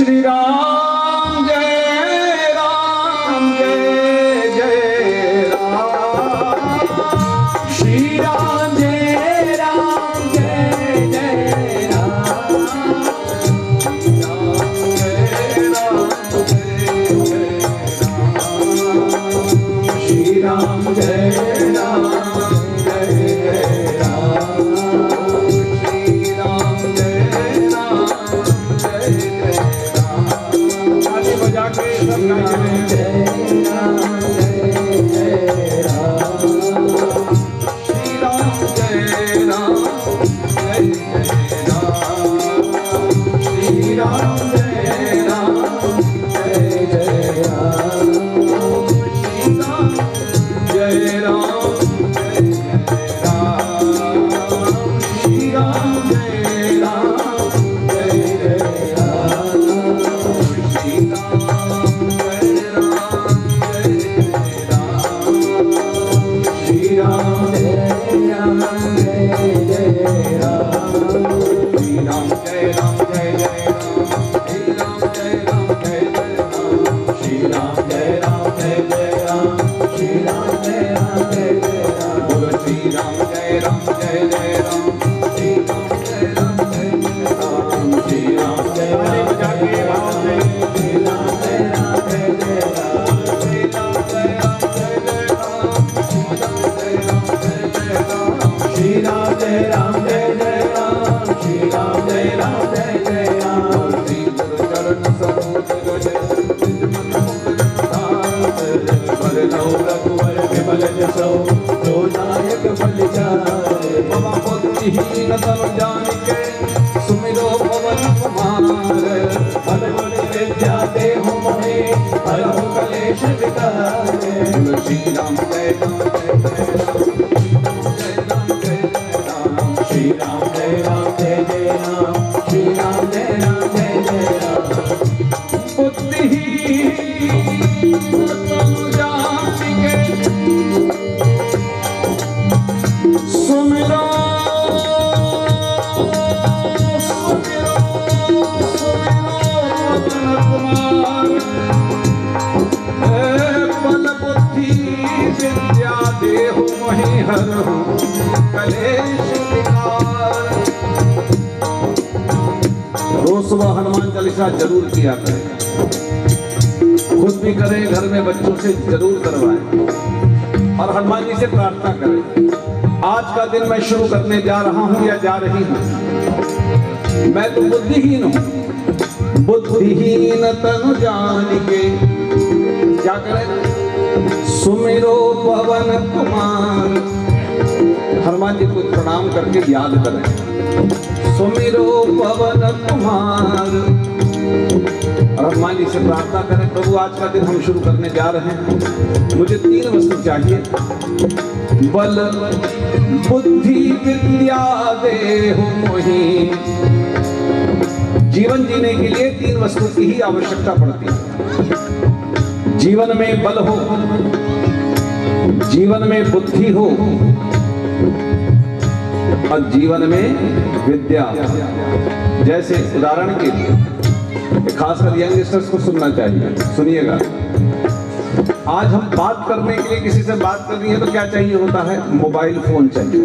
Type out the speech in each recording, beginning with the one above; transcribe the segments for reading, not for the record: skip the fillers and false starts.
श्री राम जय जय राम, श्री राम जय जय राम, राम जय राम, श्री राम जय राम जय राम, श्री राम जय राम जय जय राम। ताली बजा के सब गाएं जय राम जय राम, श्री राम जय राम जय जय राम, श्री राम जय राम जय जय राम, श्री राम जय राम जय जय राम, श्री राम जय राम जय जय राम, श्री राम जय राम जय जय राम, श्री राम जय राम जय जय राम, श्री राम जय राम जय जय राम, श्री राम जय राम जय जय राम, श्री राम जय राम जय जय राम, बोलो श्री राम जय राम जय जय राम, श्री राम जय राम जय जय राम, श्री राम जय राम जय राम, श्री राम जय राम जय जय राम, श्री राम जय राम जय जय राम, श्री राम जय राम जय जय राम, श्री राम जय राम जय जय राम, श्री गुरु चरण सरोज रज निज मन मुकुर रघुवर विमल जसो जो नायक बल जाए, बाबा बुद्धिहीन तनु जानिके सुमिरो पवन कुमार, बल बल विद्या देहु मोहि हरहु कलेश विकार, श्री राम जय राम जय जय राम, श्री राम जय राम जय जय राम, श्री राम जय राम जय जय राम, बुद्धिहीन तनु जानिके सुमिरो पवन कुमार, बल बुद्धि विद्या देहु मोहि हरहु कलेश विकार। रोज सुबह हनुमान चालीसा जरूर किया करें, खुद भी करें, घर में बच्चों से जरूर करवाएं और हनुमान जी से प्रार्थना करें। आज का दिन मैं शुरू करने जा रहा हूं या जा रही हूं, मैं तो बुद्धिहीन हूं, बुद्धिहीन तनु जानिके क्या करें, सुमिरो पवन कुमार, हनुमान जी को प्रणाम करके याद करें, सुमिरो पवन कुमार, और हनुमान जी से प्रार्थना करें, प्रभु आज का दिन हम शुरू करने जा रहे हैं, मुझे 3 वस्तु चाहिए, बल बुद्धि विद्या देहु मोहि। जीवन जीने के लिए 3 वस्तु की ही आवश्यकता पड़ती है। जीवन में बल हो, जीवन में बुद्धि हो और जीवन में विद्या। जैसे उदाहरण के लिए खासकर यंगस्टर्स को सुनना चाहिए, सुनिएगा। आज हम बात करने के लिए किसी से बात करनी है तो क्या चाहिए होता है, मोबाइल फोन चाहिए।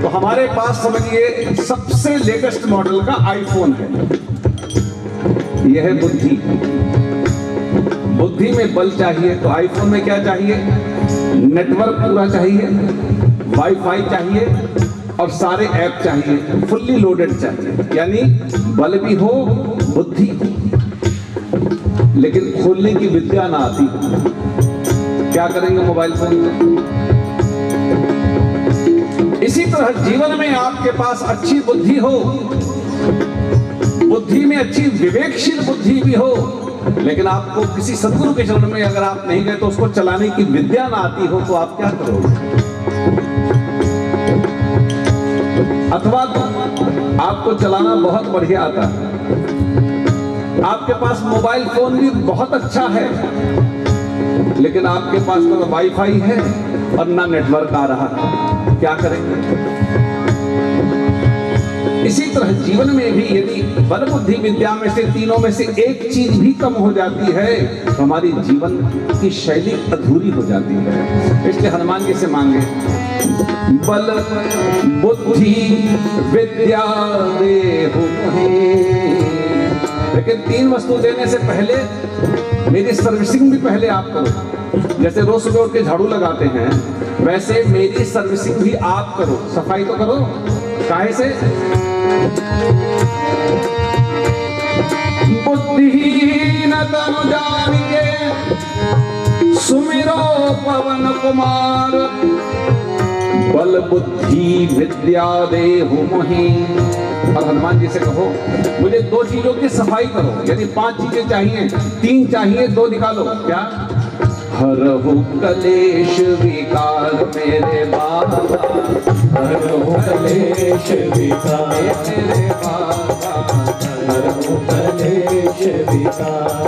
तो हमारे पास समझिए सबसे लेटेस्ट मॉडल का आईफोन है। यह है बुद्धि। बुद्धि में बल चाहिए तो आईफोन में क्या चाहिए, नेटवर्क पूरा चाहिए, वाईफाई चाहिए और सारे ऐप चाहिए, फुल्ली लोडेड चाहिए। यानी बल भी हो, बुद्धि हो, लेकिन खोलने की विद्या ना आती। क्या करेंगे मोबाइल फोन में? इसी तरह जीवन में आपके पास अच्छी बुद्धि हो, बुद्धि में अच्छी विवेकशील बुद्धि भी हो, लेकिन आपको किसी सद्गुरु के चरण में अगर आप नहीं गए तो उसको चलाने की विद्या ना आती हो तो आप क्या करोगे? अथवा आपको चलाना बहुत बढ़िया आता है, आपके पास मोबाइल फोन भी बहुत अच्छा है, लेकिन आपके पास तो वाईफाई है और ना नेटवर्क आ रहा है, क्या करेंगे? इसी तरह जीवन में भी यदि बल बुद्धि विद्या में से तीनों में से एक चीज भी कम हो जाती है तो हमारी जीवन की शैली अधूरी हो जाती है। इसलिए हनुमान जी से मांगे बल बुद्धि विद्या देहु मोहि। लेकिन तीन वस्तु देने से पहले मेरी सर्विसिंग भी पहले आप करो। जैसे रोज सुबह उठ के झाड़ू लगाते हैं वैसे मेरी सर्विसिंग भी आप करो, सफाई तो करो। काहे से? बुद्धिहीन तनु जानिके सुमिरो पवन कुमार, बल बुद्धि विद्या देहु मोहि। और हनुमान जी से कहो मुझे दो चीजों की सफाई करो। यदि 5 चीजें चाहिए, 3 चाहिए, 2 निकालो। क्या? हरहु कलेश विकार मेरे बाबा, हरहु कलेश विकार मेरे बाबा, हरहु कलेश विकार।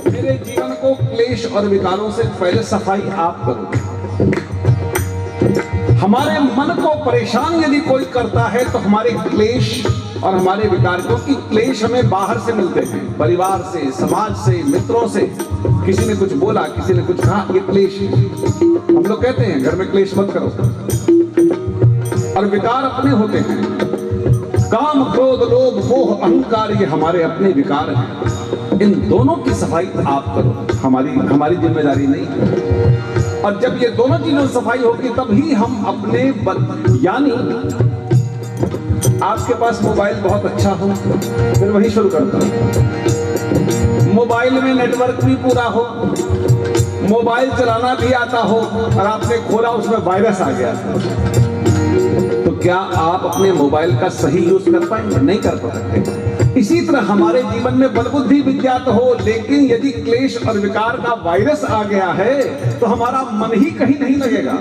मेरे जीवन को क्लेश और विकारों से पहले सफाई आप करो। हमारे मन को परेशान यदि कोई करता है तो हमारे क्लेश और हमारे विकार, क्योंकि क्लेश हमें बाहर से मिलते हैं, परिवार से, समाज से, मित्रों से। किसी ने कुछ बोला, किसी ने कुछ कहा, ये क्लेश। हम लोग कहते हैं घर में क्लेश मत करो। और विकार अपने होते हैं, काम क्रोध लोभ मोह अहंकार, ये हमारे अपने विकार हैं। इन दोनों की सफाई आप करो, हमारी जिम्मेदारी नहीं। और जब ये दोनों चीजों की सफाई होगी तभी हम अपने यानी आपके पास मोबाइल बहुत अच्छा हो, फिर वही शुरू करता हूं। मोबाइल में नेटवर्क भी पूरा हो, मोबाइल चलाना भी आता हो और आपने खोला उसमें वायरस आ गया, तो क्या आप अपने मोबाइल का सही यूज कर पाएंगे? नहीं कर पाएंगे। इसी तरह हमारे जीवन में बल बुद्धि विद्या तो हो, लेकिन यदि क्लेश और विकार का वायरस आ गया है तो हमारा मन ही कहीं नहीं लगेगा।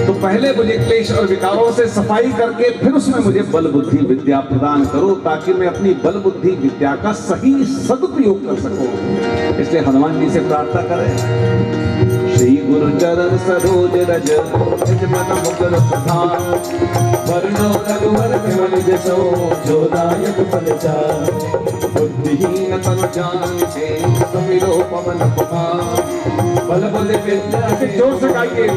तो पहले मुझे क्लेश और विकारों से सफाई करके फिर उसमें मुझे बल बुद्धि विद्या प्रदान करो, ताकि मैं अपनी बल बुद्धि विद्या का सही सदुपयोग कर सकूं। इसलिए हनुमान जी से प्रार्थना करें, श्री गुरु चरण सरोज रज निज मन मुकुर प्रधान, वरनो रघुवर विमल जसो जो दायक फल चार, बुद्धिहीन तनु जानिके सुमिरो पवन कुमार, बल बुद्धि विद्या। जोर से गाइए।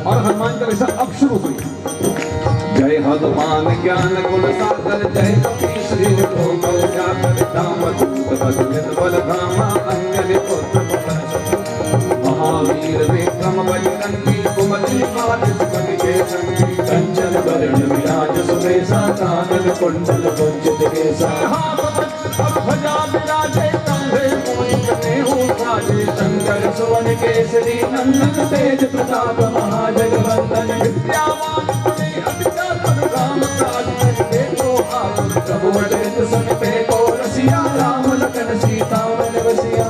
और हनुमान चालीसा अब शुरू हुई। जय हनुमान ज्ञान गुण सागर, जय कपीश ऋण कोमल जाकर, धाम दूत बल बल धामा, अंजलि पुत्र महावीर विक्रम बजरंगी, कुमति निपात सुमति के संगी, कंचन वरण विराज सुबेसा, कानन कुंडल कुंचित केसा, ध्वजा विराजे कंधे मूनि जनेऊ साजे, शंकर सुवन केसरी नंदन, तेज प्रताप महाजगवंदन, विद्यावान गुणी अति चातुर, राम काज देखो आतुर, प्रभु अचिंत्य समिते को रसिया, राम लखन सीता मन बसिया,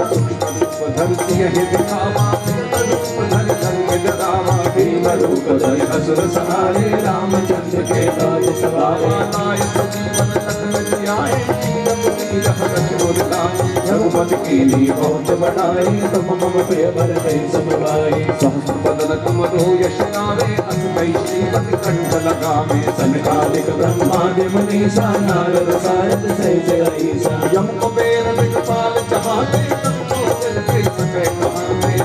धरती है दिखावा रूप धरि असुर सहारे, रामचंद्र के काज सवारे, रघुपति कीनी बहुत बढ़ाई, तुम मम प्रिय भरते सब भाई, सहस्र बदन तुमरो यश गावे, अस कई श्रीपति कंठ लगावे, सनकालिक ब्रह्मादि मुनीसा, नारद सारद सहित रईसा, यम कुबेर दिक्पाल चहाते,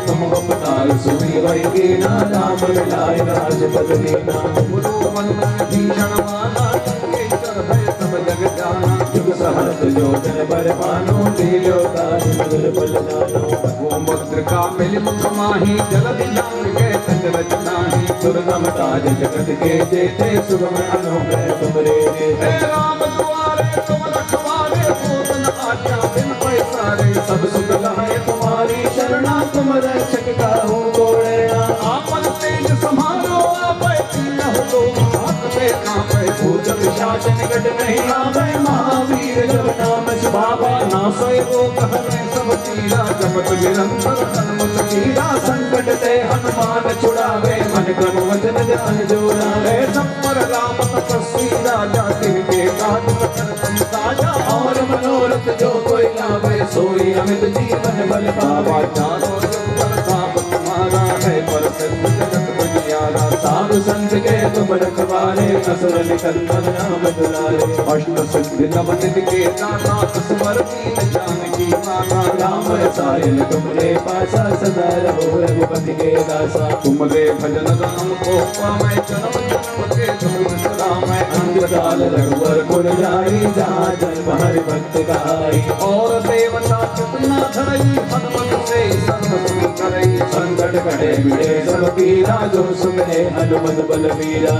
तुम अवतार सुग्रीव कीना, राम मिलाए राजपद दीना, गुरु मन भीषण माना, केसर भय सब जग जाना, जुग सहस्र योजन बर पानो, लील्यो ताहि मधुर फल जानो, वो मुद्रिका मिलि मुख माहि, जलधि लांग गए चंचल नाहि, दुर्गम काज जगत के जेते, सुगम अनुग्रह तुमरे देते, राम दुआरे तुम रखवारे, पूत न आज्ञा बिन पैसारे, सब सुख लहै तुम्हारी शरणा, तुम रक्षक काहू को डरना, आपन तेज संभालो आपै तीनहुँ लोक, हाथ कांपै भूत पिशाच निकट नहीं आवे, महावीर जब नाम सुभावा, नासै रोग हरै सब पीरा, जपत निरंतर हनुमत कीरा, संकट ते हनुमान छुड़ावे, मन क्रम वचन ध्यान जोड़ावे, सब पर राम तपस्वी राजा, तिनके काज सकल तुम साजा, और मनोरथ जो कोई लावे, सोई अमित जीवन बल पावा, चारों जुग प्रताप तुम्हारा है, प्रसिद्ध जगत दुनियारा। साधु संत के तुम रखवारे, असुर निकंदन नाम दुलारे। अष्ट सिद्धि नवनिधि के दाता, असवर दीन जानकी माता। राम रसायन तुमरे पासा, सदा रहो रघुपति के दासा। तुमरे भजन राम को पावै, जन्म जन्म के दुख बिसरावै। अंतकाल रघुवर पुर जाई, जहाँ जन्म हरि भक्त गाई। और देवता कितना धरई, हनुमत से सर्व सुख करई। संकट कटे मिटे सब पीरा, जो सुमरे हनुमत बलबीरा।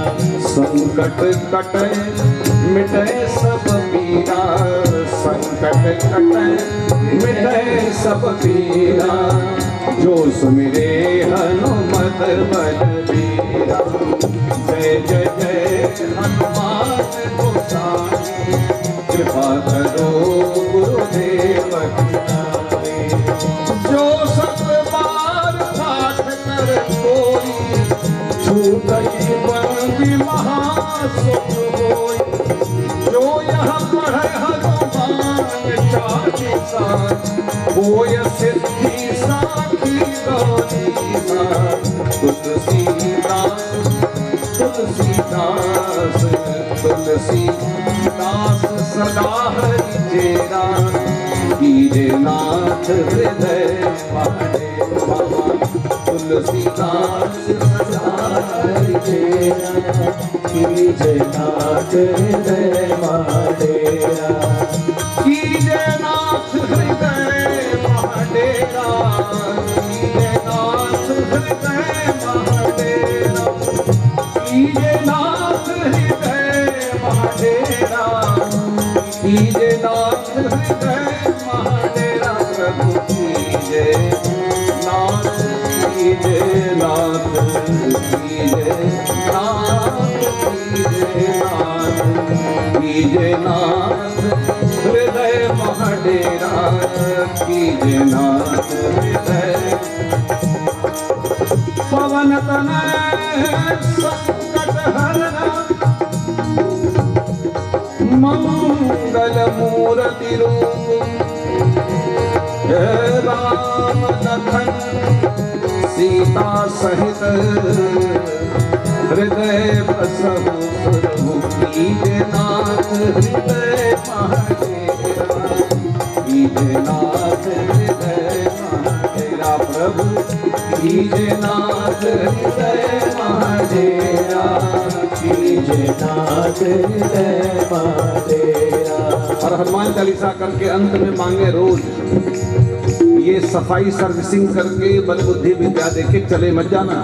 संकट कटे मिटे सब पीरा, संकट कटे मिटे सब पीरा। जो सुमिरे हनुमत बलबीरा। जय जय जय हनुमान गोसाई, कृपा करो गुरुदेव की। जो सब बार पाठ कर कोई, छूटई बंदी महासुख होई। जो यह पढ़े हनुमान चालीसा, होय सिद्धि साखी गौरीसा। तुलसीदास तुलसीदास तुलसीदास सदा हरि चेरा। कीजे नाथ हृदय मारे बाबा, तुलसीदास सदा हरि चेरा। कीजे नाथ हृदय माडेरा। कीजे नाथ हृदय महाडेरा। कीजे नाथ हृदय महाडेरा। कीजे नाथ हृदय महाडेरा। कीजे नाथ हृदय महाडेरा। प्रभु कीजे नाथ, कीजे नाथ, कीजे नाथ, कीजे नाथ, कीजे नाथ हृदय महाडेरा। कीजे नाथ हृदय। पवन तनय संकट हरना, मंगल मूर्ति रूप। राम लखन सीता सहित, हृदय बसहु सुरहु। कीजे नाथ हृदय महाडेरा। कीजे नाथ हृदय महाडेरा। प्रभु कीजे नाथ हृदय महाडेरा। कीजे नाथ हृदय माडेरा। और हनुमान चालीसा करके अंत में मांगे रोज, ये सफाई सर्विसिंग करके बल बुद्धि विद्या देके चले मत जाना।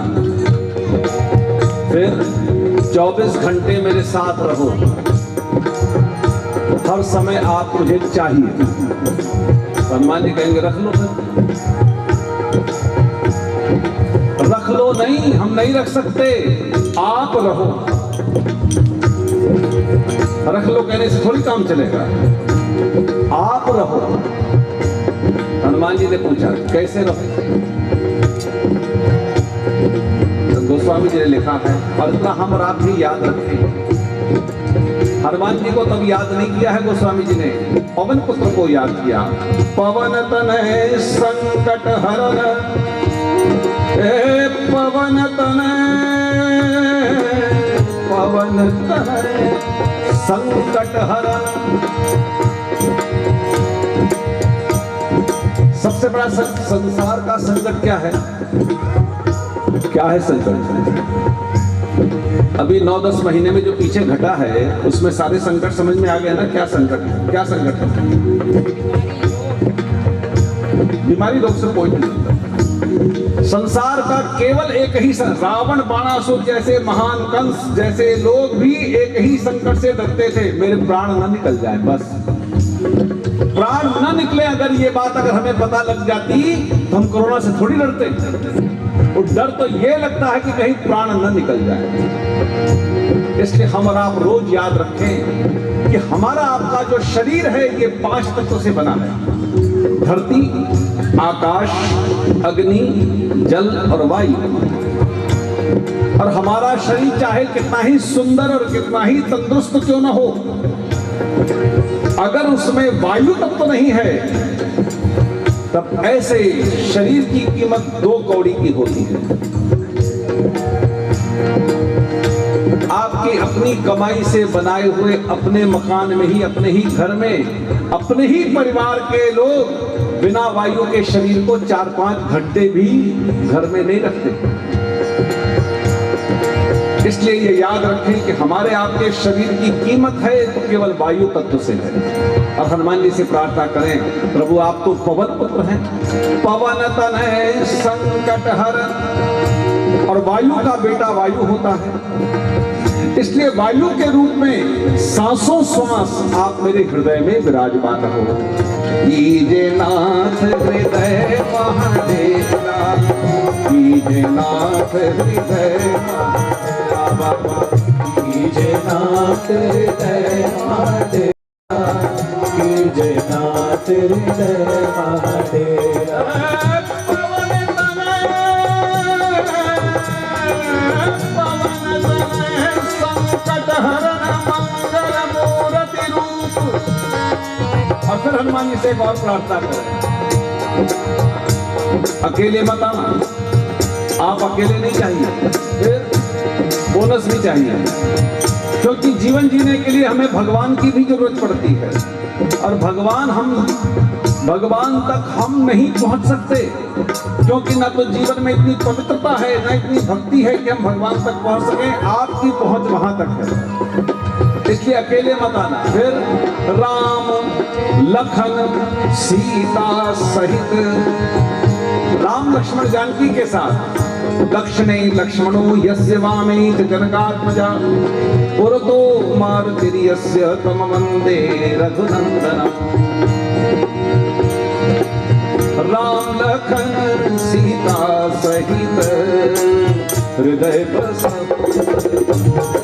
फिर 24 घंटे मेरे साथ रहो, हर समय आप मुझे चाहिए। हनुमान जी कहेंगे रख लो, रख लो नहीं, हम नहीं रख सकते, आप रहो। रख लो कहने से थोड़ी काम चलेगा, आप रहो। हनुमान जी ने पूछा कैसे रहो? तो गोस्वामी जी ने लिखा है, और इतना हम और आप भी याद रखें। हनुमान जी को तब याद नहीं किया है गोस्वामी जी ने, पवन पुत्र को याद किया। पवन तनय संकट हरन, पवन तनय, पवन तनय संकट हरन। सबसे बड़ा संसार का संकट क्या है? क्या है संकट? अभी 9-10 महीने में जो पीछे घटा है उसमें सारे संकट समझ में आ गया ना। क्या संकट है? क्या संकट है? बीमारी रोग से कोई नहीं। संसार का केवल एक ही रावण, बाणासुर जैसे महान कंस जैसे लोग भी एक ही संकट से डरते थे, मेरे प्राण न निकल जाए। बस प्राण न निकले। अगर ये बात अगर हमें पता लग जाती तो हम कोरोना से थोड़ी डरते। और डर तो ये लगता है कि कहीं प्राण न निकल जाए। इसलिए हम और आप रोज याद रखें कि हमारा आपका जो शरीर है ये 5 तत्वों से बना है। धरती, आकाश, अग्नि, जल और वायु। और हमारा शरीर चाहे कितना ही सुंदर और कितना ही तंदुरुस्त क्यों न हो, अगर उसमें वायु तत्व नहीं है तब ऐसे शरीर की कीमत 2 कौड़ी की होती है। आपकी अपनी कमाई से बनाए हुए अपने मकान में ही, अपने ही घर में, अपने ही परिवार के लोग बिना वायु के शरीर को 4-5 घंटे भी घर में नहीं रखते। इसलिए ये याद रखें कि हमारे आपके शरीर की कीमत है तो केवल वायु तत्व से है। और हनुमान जी से प्रार्थना करें, प्रभु आप तो पवन पुत्र हैं, पवन तनय संकट हर, और वायु का बेटा वायु होता है, इसलिए वायु के रूप में सांसों श्वास आप मेरे हृदय में विराजमान हो। कीजे नाथ हृदय महादेवा, कीजे नाथ हृदय महादेवा, कीजे नाथ हृदय महादेवा, कीजे नाथ हृदय महादेवा। और फिर हनुमान जी से एक और प्रार्थना करें, अकेले मत आना, आप अकेले नहीं चाहिए, फिर बोनस भी चाहिए, क्योंकि जीवन जीने के लिए हमें भगवान की भी जरूरत पड़ती है। और भगवान तक हम नहीं पहुंच सकते, क्योंकि ना तो जीवन में इतनी पवित्रता है, ना इतनी भक्ति है कि हम भगवान तक पहुंच सकें। आपकी पहुंच वहां तक है, इसलिए अकेले मत आना। फिर राम लखन सीता सहित, राम लक्ष्मण जानकी के साथ, दक्षिणे लक्ष्मणो यस्य वामे जनकात्मजा, पुरतो मारुतिर्यस्य तम वंदे रघुनंदनम। राम लखन सीता सहित हृदय बसो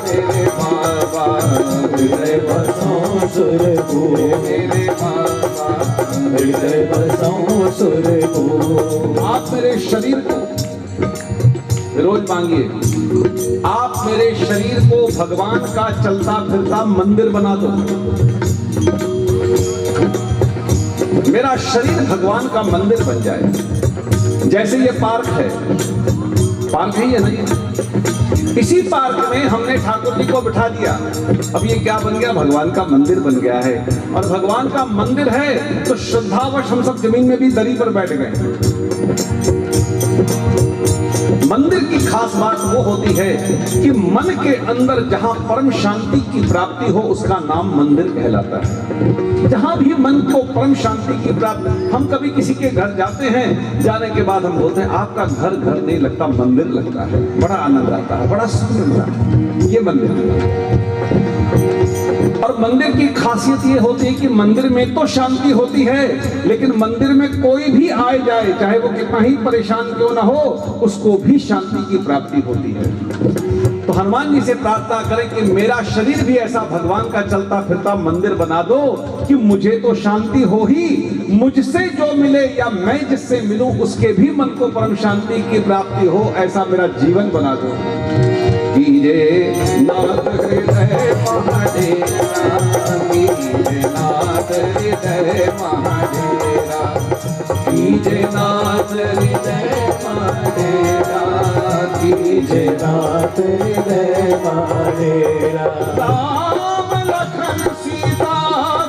मेरे बाबा, हृदय बसो सुरभूप, मेरे बाबा हृदय बसो सुरभूप। आप मेरे शरीर को रोज मांगिए, आप मेरे शरीर को भगवान का चलता फिरता मंदिर बना दो। मेरा शरीर भगवान का मंदिर बन जाए। जैसे ये पार्क है, पार्क है ये नहीं, इसी पार्क में हमने ठाकुर जी को बिठा दिया, अब ये क्या बन गया? भगवान का मंदिर बन गया है। और भगवान का मंदिर है तो श्रद्धावश हम सब जमीन में भी दरी पर बैठ गए। मंदिर की खास बात वो होती है कि मन के अंदर जहां परम शांति की प्राप्ति हो उसका नाम मंदिर कहलाता है। जहां भी मन को परम शांति की प्राप्ति, हम कभी किसी के घर जाते हैं, जाने के बाद हम बोलते हैं आपका घर घर नहीं लगता, मंदिर लगता है, बड़ा आनंद आता है, बड़ा सुख मिलता है, ये मंदिर है। और मंदिर की खासियत ये होती है कि मंदिर में तो शांति होती है, लेकिन मंदिर में कोई भी आए जाए, चाहे वो कितना ही परेशान क्यों ना हो, उसको भी शांति की प्राप्ति होती है। तो हनुमान जी से प्रार्थना करें कि मेरा शरीर भी ऐसा भगवान का चलता फिरता मंदिर बना दो कि मुझे तो शांति हो ही, मुझसे जो मिले या मैं जिससे मिलूं उसके भी मन को परम शांति की प्राप्ति हो, ऐसा मेरा जीवन बना दो। कीजे नाथ हृदय महादेवा, कीजे नाथ हृदय महादेवा, कीजे नाथ हृदय महादेवा, कीजे नाथ हृदय महादेवा। राम लखन सीता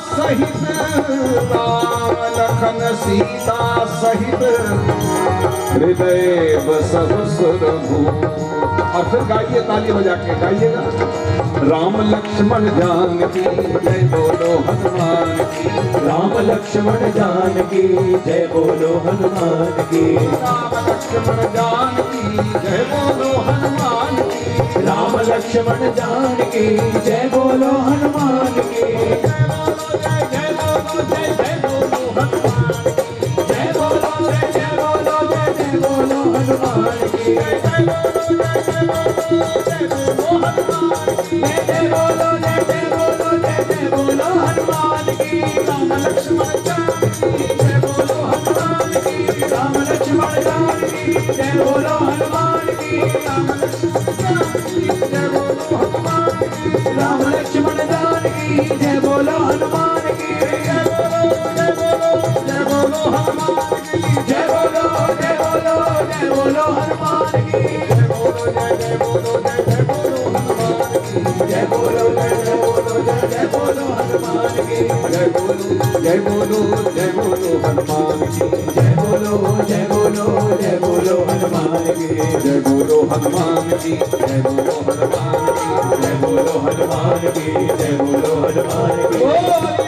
सहित, राम लखन सीता सहित हृदय बसहु सुरभूप। और फिर गाइए, ताली बजा के गाइएगा, राम लक्ष्मण जानकी जय बोलो हनुमान की, राम लक्ष्मण जानकी जय बोलो हनुमान की, राम लक्ष्मण जानकी जय बोलो हनुमान की, राम लक्ष्मण जानकी जय बोलो हनुमान की, जय बोलो जय जय बोलो हनुमान की, जय बोलो जय बोलो जय बोलो हनुमान की, जय बोलो जय बोलो हनुमान की, जय बोलो जय बोलो जय बोलो हनुमान की। राम लक्ष्मण जानकी जय बोलो हनुमान की, राम लक्ष्मण जानकी जय बोलो हनुमान की, राम लक्ष्मण जानकी जय बोलो हनुमान की, राम लक्ष्मण जानकी जय बोलो हनुमान की, जय बोलो हनुमान की, जय बोलो जय बोलो जय बोलो हनुमान की, जय बोलो जय बोलो जय बोलो हनुमान की, बोलो जय बोलो हनुमान की जय बोलो हनुमान की जय बोलो हनुमान की जय बोलो हनुमान की जय बोलो हनुमान की बोलो